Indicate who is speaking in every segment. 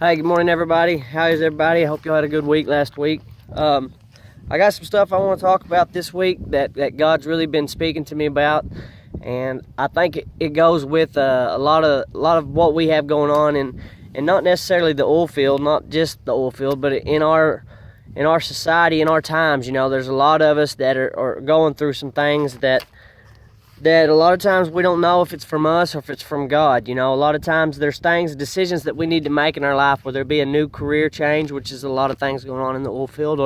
Speaker 1: Hey, good morning, everybody. How is everybody? I hope y'all had a good week last week. I got some stuff I want to talk about this week that God's really been speaking to me about, and I think it goes with a lot of what we have going on, and not necessarily the oil field, not just the oil field, but in our society, in our times. You know, there's a lot of us that are going through some things that a lot of times we don't know if it's from us or if it's from God. You know, a lot of times there's decisions that we need to make in our life, whether it be a new career change, which is a lot of things going on in the oil field,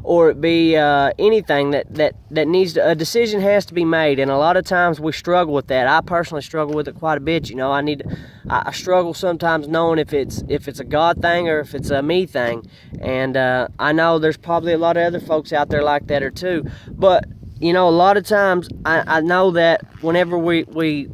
Speaker 1: or it be anything that needs a decision has to be made. And a lot of times we struggle with that. I personally struggle with it quite a bit. You know, I struggle sometimes knowing if it's a God thing or if it's a me thing. And I know there's probably a lot of other folks out there like that too. But you know, a lot of times I know that whenever we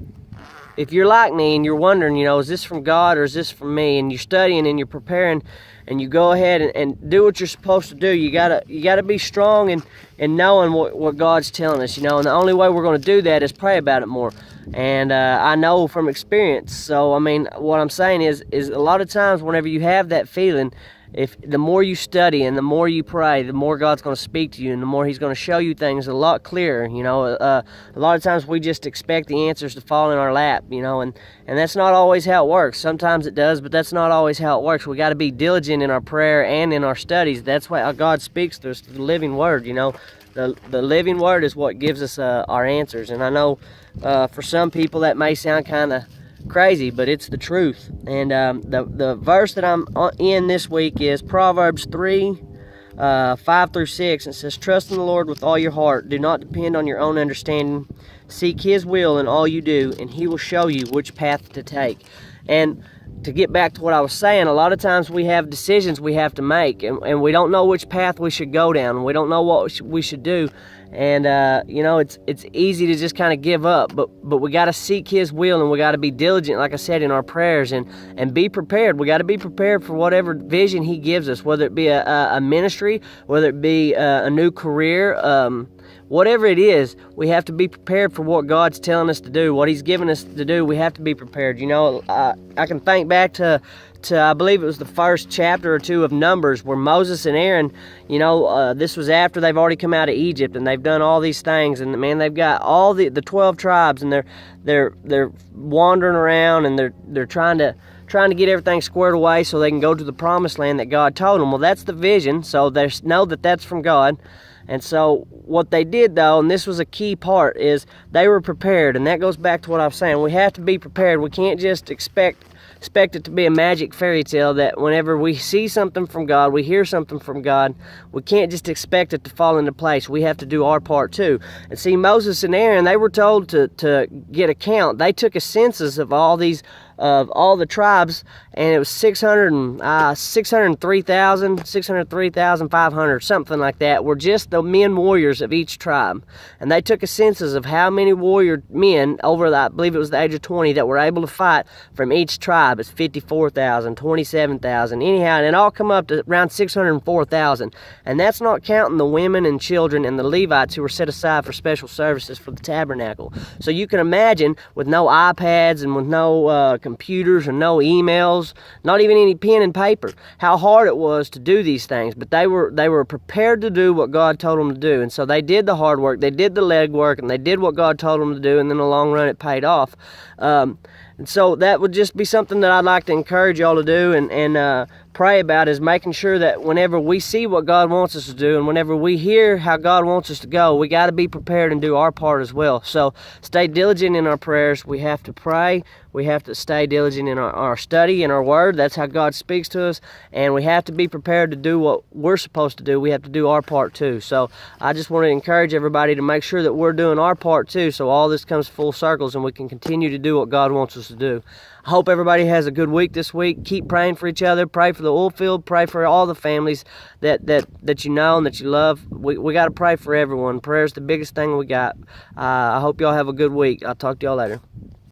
Speaker 1: if you're like me and you're wondering, you know, is this from God or is this from me? And you're studying and you're preparing and you go ahead and do what you're supposed to do. You gotta be strong in knowing what God's telling us, you know. And the only way we're going to do that is pray about it more. And I know from experience. So I mean, what I'm saying is a lot of times whenever you have that feeling, if the more you study and the more you pray, the more God's going to speak to you and the more He's going to show you things a lot clearer. You know, a lot of times we just expect the answers to fall in our lap, you know, and that's not always how it works. Sometimes it does, but that's not always how it works. We got to be diligent in our prayer and in our studies. That's why God speaks to us through the living Word, you know. The living Word is what gives us our answers. And I know for some people that may sound kind of crazy, but it's the truth. And the verse that I'm in this week is Proverbs 3 5 through 6. It says, "Trust in the Lord with all your heart. Do not depend on your own understanding. Seek His will in all you do, and He will show you which path to take." And to get back to what I was saying, a lot of times we have decisions we have to make, and we don't know which path we should go down, and we don't know what we should do. And you know, it's easy to just kind of give up, but we got to seek His will, and we got to be diligent, like I said, in our prayers, and be prepared. We got to be prepared for whatever vision He gives us, whether it be a ministry, whether it be a new career, whatever it is. We have to be prepared for what God's telling us to do, what He's given us to do. We have to be prepared. You know, I can think back to I believe it was the first chapter or two of Numbers, where Moses and Aaron, you know, this was after they've already come out of Egypt and they've done all these things, and man, they've got all the 12 tribes, and they're wandering around, and they're trying to get everything squared away so they can go to the promised land that God told them. Well, that's the vision, so they know that that's from God. And so what they did, though, and this was a key part, is they were prepared. And that goes back to what I was saying. We have to be prepared. We can't just expect it to be a magic fairy tale, that whenever we see something from God, we hear something from God, we can't just expect it to fall into place. We have to do our part too. And see, Moses and Aaron, they were told to get a count. They took a census of all the tribes, and it was 603,500, something like that, were just the men warriors of each tribe. And they took a census of how many warrior men over, I believe it was the age of 20, that were able to fight from each tribe. It's 54,000, 27,000, anyhow, and it all come up to around 604,000. And that's not counting the women and children and the Levites who were set aside for special services for the tabernacle. So you can imagine, with no iPads and with no computers and no emails, not even any pen and paper, how hard it was to do these things. But they were prepared to do what God told them to do, and so they did the hard work, they did the leg work, and they did what God told them to do, and then in the long run it paid off. And so that would just be something that I'd like to encourage y'all to do and pray about, is making sure that whenever we see what God wants us to do and whenever we hear how God wants us to go, we got to be prepared and do our part as well. So stay diligent in our prayers. We have to pray. We have to stay diligent in our study and our word. That's how God speaks to us. And we have to be prepared to do what we're supposed to do. We have to do our part too. So I just want to encourage everybody to make sure that we're doing our part too, so all this comes full circles and we can continue to do what God wants us to do. I hope everybody has a good week this week. Keep praying for each other. Pray for the oil field. Pray for all the families that you know and that you love. We got to pray for everyone. Prayer is the biggest thing we got. I hope y'all have a good week. I'll talk to y'all later.